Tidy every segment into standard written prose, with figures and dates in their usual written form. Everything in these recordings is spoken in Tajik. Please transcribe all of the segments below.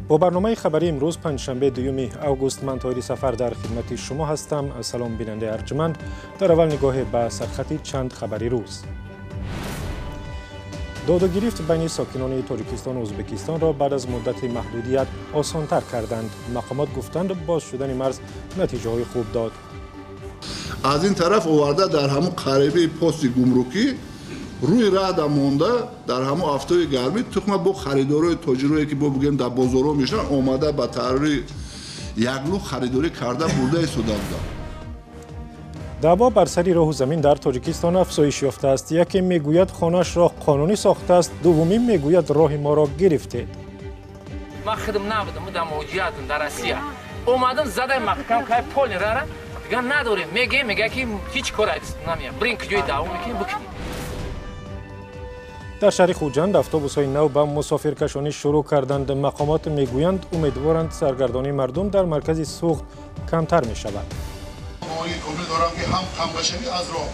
با برنامه خبری امروز پنجشنبه دوم اوگوست من طاهری سفر در خدمت شما هستم. سلام بیننده ارجمند. در اول نگاه به سرخط چند خبری روز. داد و گریفت بین ساکنان تاجیکستان و ازبکستان را بعد از مدت محدودیت آسان‌تر کردند. مقامات گفتند باز شدن مرز نتیجه های خوب داد. از این طرف آورده در همون قریبه پست گمرکی روی راه مونده در همون افتای گرمی تخم با خریدارای تاجرایی که با بگیم در بازارها میشن اومده با تحریر یگلو خریداری کرده برده ایستاده بوده. دعوا بر سر راه و زمین در تاجیکستان افزایش یافته است. یکی میگوید خانه‌اش را قانونی ساخته است، دومی میگوید راه ما را گرفته. من خودم نبودم در موجودیت در روسیه اومدم زدم محکم که پول را دیگه نداریم میگه که هیچ کاری نمیاد برین که جای دعوا میکنیم بکنیم. در شهر خوجند اتوبوس‌های نو به مسافرکشانی شروع کردند. مقامات میگویند امیدوارند سرگردانی مردم در مرکز سوخت کمتر می شود. امیدوارم که هم همکاری از راه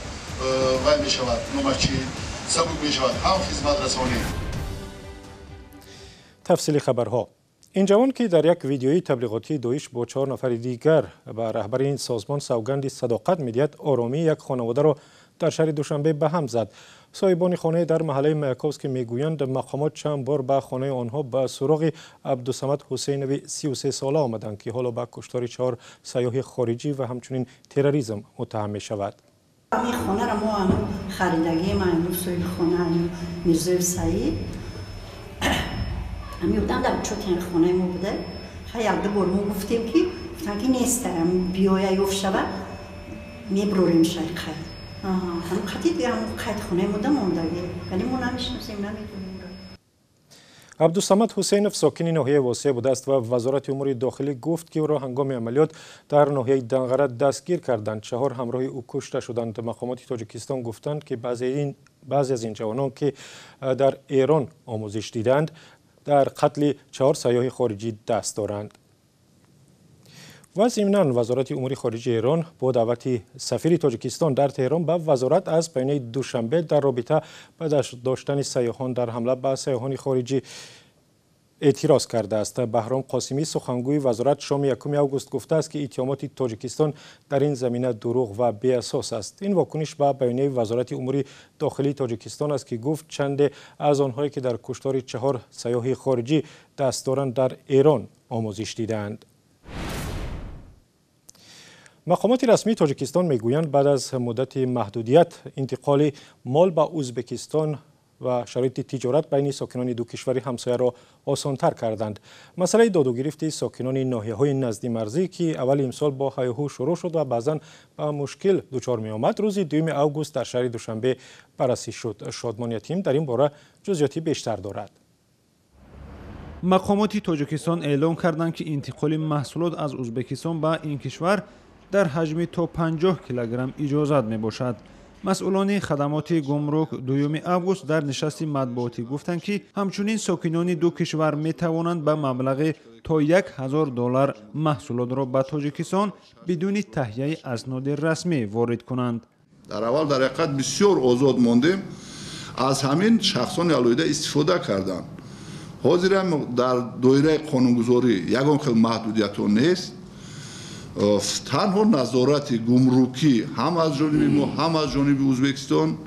وای می شود، نمچی سبک می شود، هم خدمت رسانی. تفصیل خبرها. این جوان که در یک ویدیوی تبلیغاتی داعش با 4 نفر دیگر به رهبر این سازمان سوگند صداقت می‌دهد، آرامی یک خانواده را در شهر دوشنبه به هم زد. صاحبان خانه در محله مایاکوفسکی میگویند مقامات چند بار به خانه آنها به سراغ عبدالصمد حسینوی 33 ساله آمدند که حالا به کشتار 4 سیاح خارجی و همچنین تروریسم متهم می شود. این خانه را ما هم خریدگی من سوی خانه میرزای سعید همی بودن در چوتین خانه ما بوده. یک دو بار ما گفتیم که نیست بیایه یوف شود میبروریم شای خیلی. هم قطعی دیگه هم قید خونه مونده ولی ما نمیشناسیم نمیدونیم. عبدالصمد حسینوف ساکن ناحیه واسعه بوده است و وزارت امور داخلی گفت که او را هنگام عملیات در ناحیه دنغره دستگیر کردند. 4 همراه او کشته شدند. مقامات تاجیکستان گفتند که بعضی از این جوانان که در ایران آموزش دیدند در قتل 4 سیاح خارجی دست دارند. و ضمناً وزارت امور خارجه ایران با دعوت سفیر تاجیکستان در تهران به وزارت از پیانه دوشنبه در رابطه با داشتن سیاحان در حمله به سیاحان خارجی اعتراض کرده است. بهرام قاسمی سخنگوی وزارت شام 1 اوگوست گفته است که اتهامات تاجیکستان در این زمینه دروغ و بی اساس است. این واکنش به بیانیه وزارت امور داخلی تاجیکستان است که گفت چند از آنهایی که در کشتار 4 سیاح خارجی دست دارند در ایران آموزش دیدند. مقامات رسمی تاجیکستان میگویند بعد از مدت محدودیت انتقال مال به ازبکستان و شرایط تجارت بین ساکنان دو کشور همسایه را آسان‌تر کردند. مسئله داد و گرفت ساکنان ناحیه‌های نزدی مرزی که اول امسال با هیاهو شروع شد و بعضاً به مشکل دچار می‌آمد، روز 2 اوگوست در شهر دوشنبه بررسی شد. شادمان یتیم در این باره جزئیات بیشتر دارد. مقامات تاجیکستان اعلام کردند که انتقال محصولات از ازبکستان به این کشور در حجم تا 50 کیلوگرم اجازت می باشد. مسئولان خدمات گمرک 2 اوگوست در نشست مطبوعاتی گفتند که همچنین ساکنان دو کشور می توانند به مبلغ تا $1000 محصولات را به تاجیکستان بدون تهیه اسناد رسمی وارد کنند. در اول در حقیقت بسیار آزاد ماندیم، از همین شخصان علایده استفاده کردند. حاضر هم در دایره قانونگذاری یگان خیلی محدودیت نیست. تنها نظارت گمرکی هم از جانب ما هم از جانب ازبکستان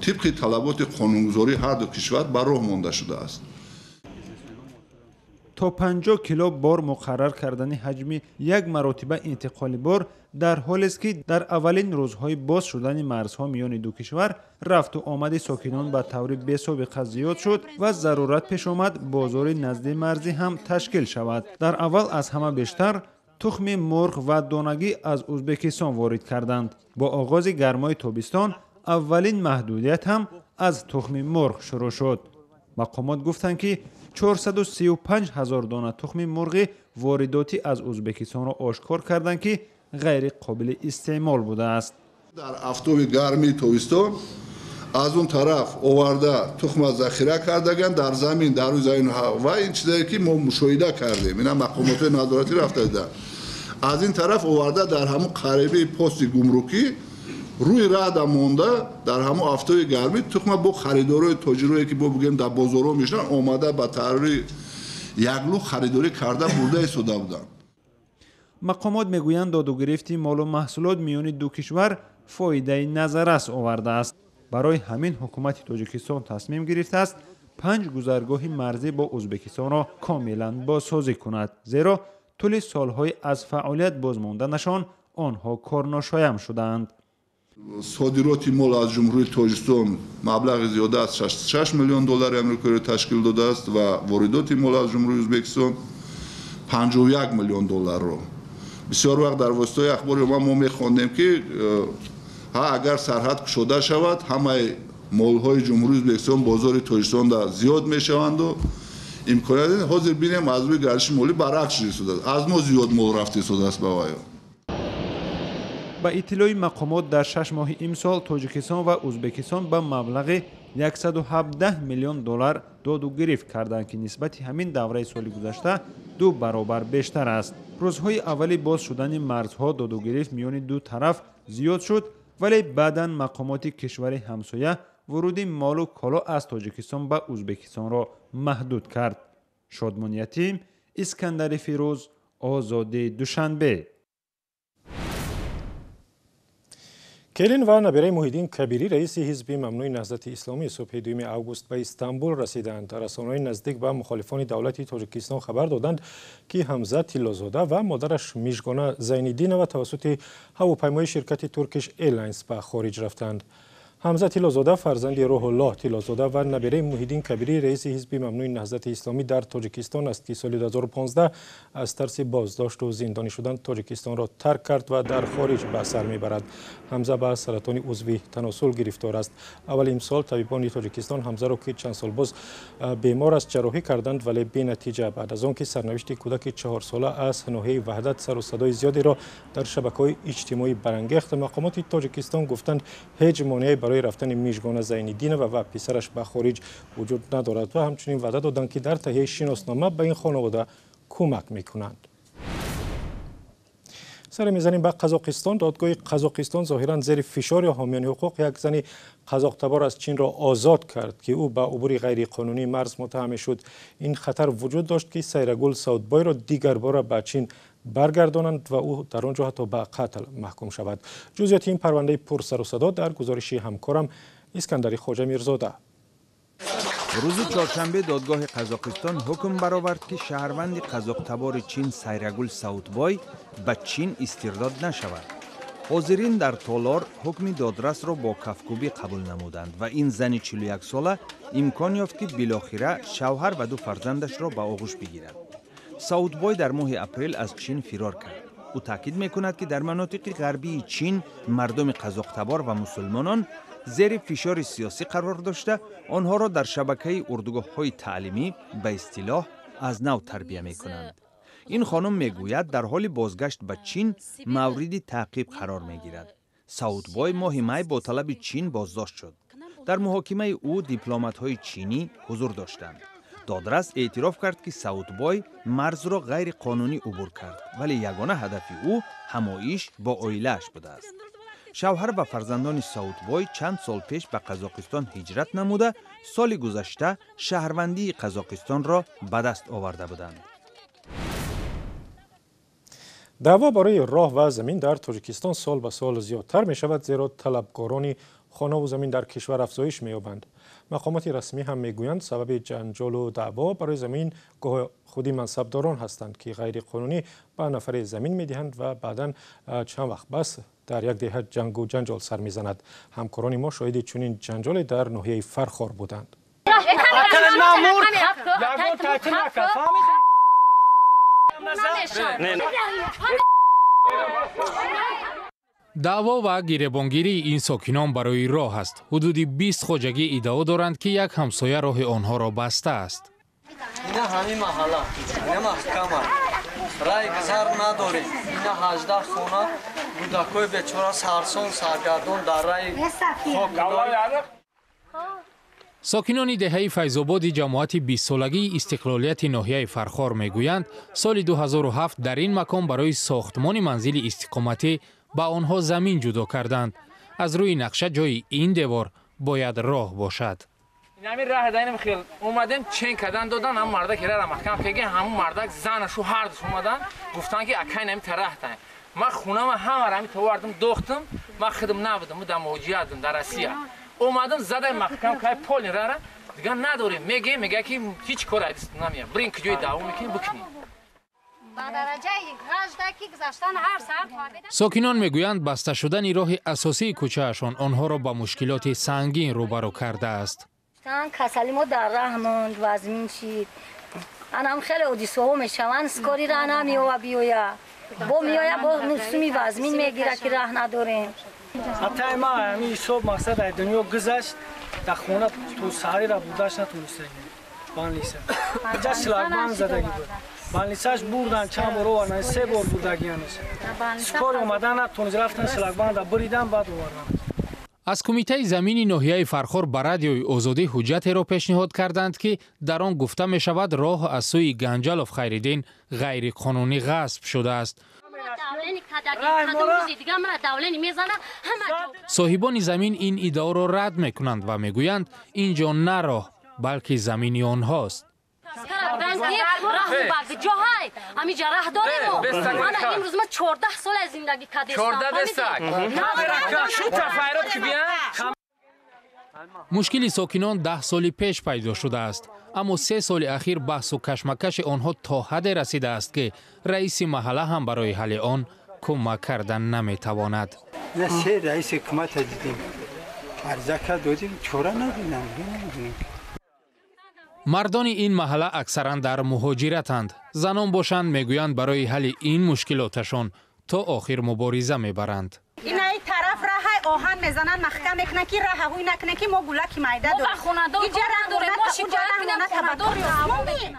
طبق طلبات قانونگذاری هر دو کشور بر راه مانده شده است. تا 50 کیلو بار مقرر کردن حجم یک مراتبه انتقال بار در حالی است که در اولین روزهای باز شدن مرزها میان دو کشور رفت و آمد ساکنان به طور بی‌سابقه زیاد شد و ضرورت پیش آمد بازار نزد مرزی هم تشکیل شود. در اول از همه بیشتر تخم مرغ و دانگی از ازبکستان وارد کردند. با آغاز گرمای تابستان اولین محدودیت هم از تخم مرغ شروع شد. مقامات گفتند که 435,000 دانه تخم مرغ وارداتی از ازبکستان را آشکار کردند که غیر قابل استعمال بوده است. در افتاب گرمی تابستان از اون طرف آورده تخم ذخیره کردگان در زمین در روی زمین و این چیزایی که ما مشاهده کردیم اینا مقامات نظارتی رفته دیدن. از این طرف آورده در همون قریبه پست گمرکی روی راه مونده در همون افتای گرمی تخم با خریدارای تاجرایی که با بگیم در بازارها میشن اومده با تحریر яглу харидорӣ карда бурда истода буданд. мақомот мегӯянд додугирифти молу маҳсулот миёни ду кишвар фоидаи назаррас овардааст. барои ҳамин ҳукумати тоҷикистон тасмим гирифтааст 5 гузаргоҳи марзӣ бо ӯзбекистонро комилан бозсозӣ кунад, зеро тӯли солҳои аз фаъолият бозмонданашон онҳо корношоям шудаанд. صادراتی مال از جمهوری تاجیکستان مبلغ زیاده از 66 میلیون دلار آمریکایی تشکیل داده است و واردات مال از جمهوری ازبکستان 51 میلیون دلار رو. بسیار وقت در واسطه اخبار ما می‌خواندیم که اگر سرحد گشوده شود همه مال‌های جمهوری ازبکستان بازار تاجیکستان دا زیاد میشوند و امکانات حاضر بینیم از روی گردش مالی برعکس شده است. از ما زیاد مال رفته شده است به وای. ба иттилои мақомот дар 6 моҳи имсол тоҷикистон ва ӯзбекистон ба маблағи 117 миллион доллар доду гирифт карданд ки нисбати ҳамин давраи соли гузашта 2 баробар бештар аст. рӯзҳои аввали боз шудани марзҳо доду гирифт миёни ду тараф зиёд шуд, вале баъдан мақомоти кишвари ҳамсоя вуруди молу коло аз тоҷикистон ба ӯзбекистонро маҳдуд кард. шодмон ятим, искандари фирӯз, озоди душанбе. келин ва набираи муҳиддин кабирӣ раиси ҳизби мамнӯи наҳзати исломӣ субҳи 2 август ба Истанбул расиданд. расонаҳои наздик ба мухолифони давлати Тоҷикистон хабар доданд, ки Ҳамза Тиллозода ва модараш Мижгона Зайниддинова тавассути ҳавопаймои ширкати Turkish Airlines ба хориҷ рафтанд. ҳамза Тиллозода фарзанди Рӯҳуллоҳ Тиллозода ва набираи муҳиддин кабирӣ раиси ҳизби мамнӯи наҳзати исломӣ дар Тоҷикистон аст, ки соли 2015 аз тарси боздошту зиндонӣ шудан Тоҷикистонро тарк кард ва дар хориҷ ба сар мебарад. ҳамза ба саратони узви таносул гирифтор аст. аввали имсол табибони Тоҷикистон ҳамзаро, ки чанд сол боз бемор аст, ҷарроҳӣ карданд, вале бенатиҷа. баъд аз он ки сарнавишти кӯдаки 4-сола аз ноҳияи ваҳдат сару садои зиёдеро дар шабакаҳои иҷтимоӣ барангехт, мақомоти Тоҷикистон гуфтанд ҳеҷ монеъе барои рафтани Мижгона Зайниддинова ва писараш ба хориҷ вуҷуд надорад ва ҳамчунин ваъда доданд, ки дар таҳияи шиноснома ба ин хонавода кӯмак мекунанд. сар мезанем ба Қазоқистон. додгоҳи Қазоқистон зоҳиран зери фишори ҳомиёни ҳуқуқ як зани қазоқтабор аз Чинро озод кард, ки ӯ ба убури ғайриқонунӣ марз муттаҳам мешуд. ин хатар вуҷуд дошт, ки Сайрагул Саудбойро дигар бора ба Чин баргардонанд ва ӯ дар он ҷо ҳатто ба қатл маҳкум шавад. ҷузъиёти ин парвандаи пурсарусадо дар гузориши ҳамкорам Искандари Хоҷамирзода. рӯзи чоршанбе додгоҳи Қазоқистон ҳукм баровард, ки шаҳрванди қазоқтабори Чин Сайрагул Саудбой ба Чин истирдод нашавад. ҳозирин дар Толор ҳукми додрасро бо кафкӯбӣ қабул намуданд ва ин зани 41 сола имкон ёфт, ки билохира шавҳар ва ду фарзандашро ба оғӯш бигирад. Саудбой дар моҳи апрел аз Чин фирор кард. ӯ таъкид мекунад, ки дар манотиқи ғарбии Чин мардуми қазоқтабор ва мусулмонон зери фишори сиёсӣ қарор дошта, онҳоро дар шабакаи урдугоҳҳои таълимӣ ба истилоҳ аз нав тарбия мекунанд. ин хонум мегӯяд, дар ҳоли бозгашт ба Чин мавриди таъқиб қарор мегирад. Саудбой моҳи май бо талаби Чин боздошт шуд. дар муҳокимаи ӯ дипломатҳои чинӣ ҳузур доштанд. додрас эътироф кард, ки Саудбой марзро ғайриқонунӣ убур кард, вале ягона ҳадафи ӯ ҳамоиш бо оилааш будааст. шавҳар ва фарзандони Саудбой чанд сол пеш ба Қазоқистон ҳиҷрат намуда, соли гузашта шаҳрвандии Қазоқистонро ба даст оварда буданд. даъво барои роҳ ва замин дар Тоҷикистон сол ба сол зиёдтар мешавад, зеро талабгорони хонаву замин дар кишвар афзоиш меёбанд. мақомоти расмӣ ҳам мегӯянд, сабаби ҷанҷолу даъво барои замин гоҳ худи мансабдорон ҳастанд, ки ғайриқонунӣ ба нафаре замин медиҳанд ва баъдан чанд вақт бас дар як деҳа ҷангу ҷанҷол сар мезанад. ҳамкорони мо шоҳиди чунин ҷанҷоле дар ноҳияи Фархор буданд. даъво ва гиребонгирии ин сокинон барои роҳ аст. ҳудуди 20 хоҷагӣ иддао доранд, ки як ҳамсоя роҳи онҳоро бастааст. ина ҳамин маҳалла, ина маҳкама. рай гузар надорем. ина 18 хона кӯдакои бечора сарсон саргардон дар раи хок дорем. сокинони деҳаи Файзободи ҷамоати 20-солагии истиқлолияти ноҳияи Фархор мегӯянд, соли 2007 дар ин макон барои сохтмони манзили истиқоматӣ ба онҳо замин ҷудо карданд. аз рӯи нақша ҷои ин девор бояд роҳ бошад. نمی راه دایم خیل اومدیم چین کردن دادن هم مردا که را محکم که همون مردا زنشو هر دوش اومدن گفتن که اکای نمی تراحتن ما خونم همه را می توردم دوختم ما خدم نبودم در موجودم در آسیا اومدم زدم محکم که پول را دیگه نداریم میگه که هیچ کاری است نمیه برین که جوی داو میکنیم بکنیم. ساکنان میگویند بسته شدن راه اساسی کوچه‌شان آنها را با مشکلات سنگین روبرو کرده است. کسلی ما در راه ماند وزمین شید. انم خیلی اودیسو میشوند سکاری را نمیوه بیویا. با میویا با نسمی وزمین میگیره که راه نداریم. حتی ما همین صبح مقصد در دنیا گذشت در خونه تو ساری را بوداش نتونسته بانلیسه. جا شلاگمان زدگی بود. بانلیساش بردن چند بار آوردن 3 بار بودگی هنوز. سکار اومدن نتونست رفتن شلاگمان را بریدن بعد آوردن. از کمیته زمینی ناحیه فرخار به رادیوی آزادی حجتی را پیشنهاد کردند که در آن گفته می شود راه از سوی گنجالوف خیریدین غیر قانونی غصب شده است. صاحبان زمین این ادعا را رد می کنند و می گویند اینجا نه راه بلکه زمینی آنهاست. مشکل ساکنان 10 سال پیش پیدا شده است اما 3 سال اخیر بحث و کشمکش آنها تا حد رسیده است که رئیس محله هم برای حل آن کمک کردن نمیتواند. نه 3 رئیس حکومت دیدیم عرضه دادیم چاره ندیدیم. مردان این محله اکثرا در مهاجرتند. زنان باشند میگویند برای حل این مشکلاتشان تا آخر مبارزه میبرند. این طرف راه آهن میزنن محکم میکنن که راه هوی نکنه که ما گولک مایده داریم. اینجا نداره ما شکایت کنیم.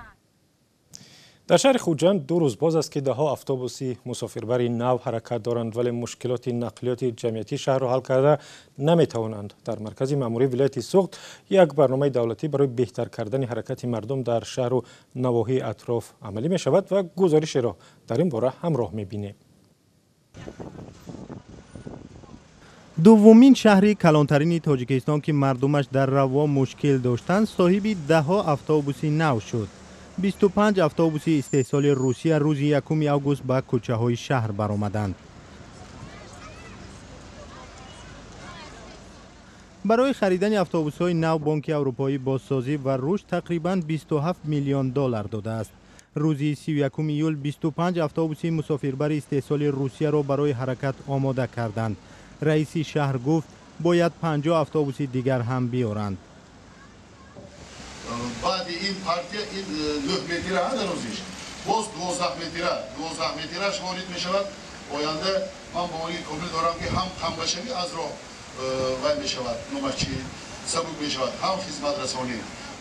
در شهر خوجند 2 روز باز است که دهها اتوبوسی مسافربری نو حرکت دارند ولی مشکلات نقلیاتی جمعیتی شهر را حل کرده نمیتوانند. در مرکز ماموری ولایت سوخت یک برنامه دولتی برای بهتر کردن حرکت مردم در شهر و نواحی اطراف عملی می شود و گزارش را در این باره همراه می بینیم. دومین شهری کلانترین تاجیکستان که مردمش در روا مشکل داشتند صاحب دهها اتوبوسی نو شد. 25 اتوبوسی استحصال روسیه روز 1 آگوست به کوچه های شهر برآمدند. برای خریدن اتوبوس های نو بانک اروپایی بازسازی و رشد تقریباً 27 میلیون دلار داده است. روز 31 ایول 25 اتوبوسی مسافربر استحصال روسیه را برای حرکت آماده کردند. رئیس شهر گفت باید 50 اتوبوس دیگر هم بیارند. بعد این پارتیا این 9 متره هست روزیش باز 12 مترش وارد می شود. آینده من باوری کامل دارم که هم همبشری از راه وای می شود نمچی سبک می شود هم خدمت رسانی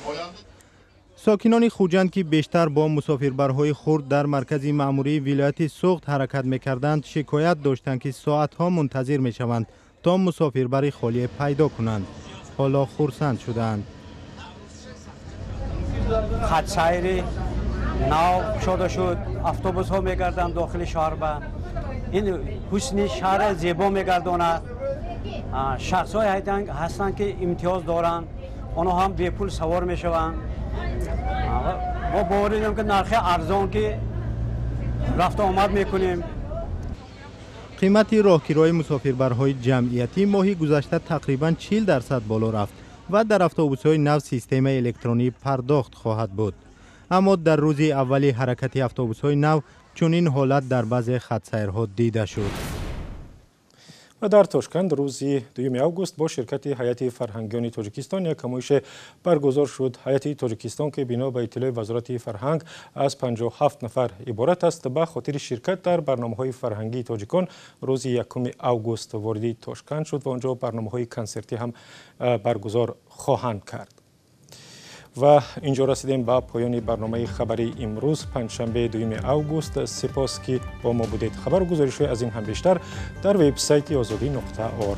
آینده. ساکنان خوجند که بیشتر با مسافربرهای خرد در مرکز ماموری ولایت سوخت حرکت می‌کردند شکایت داشتند که ساعت‌ها منتظر می‌شوند تا مسافربر خالی پیدا کنند. حالا خرسند شدند. خط سیری نو شده شد، اتوبوس ها می‌گردند داخل شهر به این حسن شهر زیبا می‌گرداند. شخص‌های هستند که امتیاز دارند، آنها هم بی پول سوار می‌شوند. ما باوری داریم که نرخ ارزان که رفت آمد میکنیم. قیمت راهگیرهای مسافربرهای جمعیتی ماهی گذشته تقریباً 40% بالا رفت و در اتوبوس‌های نو سیستم الکترونی پرداخت خواهد بود. اما در روز اولی حرکت اتوبوس‌های نو چنین حالت در بعضی خط‌سیرها دیده شد. و در تاشکند روز 2 آگوست با شرکت هیئت فرهنگیان تاجیکستان یک نمایش برگزار شد. هیئت تاجیکستان که بنا به اطلاع وزارت فرهنگ از 57 نفر عبارت است به خاطر شرکت در برنامه‌های فرهنگی تاجیکان روز 1 آگوست وارد تاشکند شد و آنجا برنامه‌های کنسرتی هم برگزار خواهند کرد. و اینجا رسیدیم به پایان برنامه خبری امروز پنجشنبه 2 آگوست. سپاس که با ما بودید. خبر و گزارش‌های از این هم بیشتر در وبسایت azadi.org.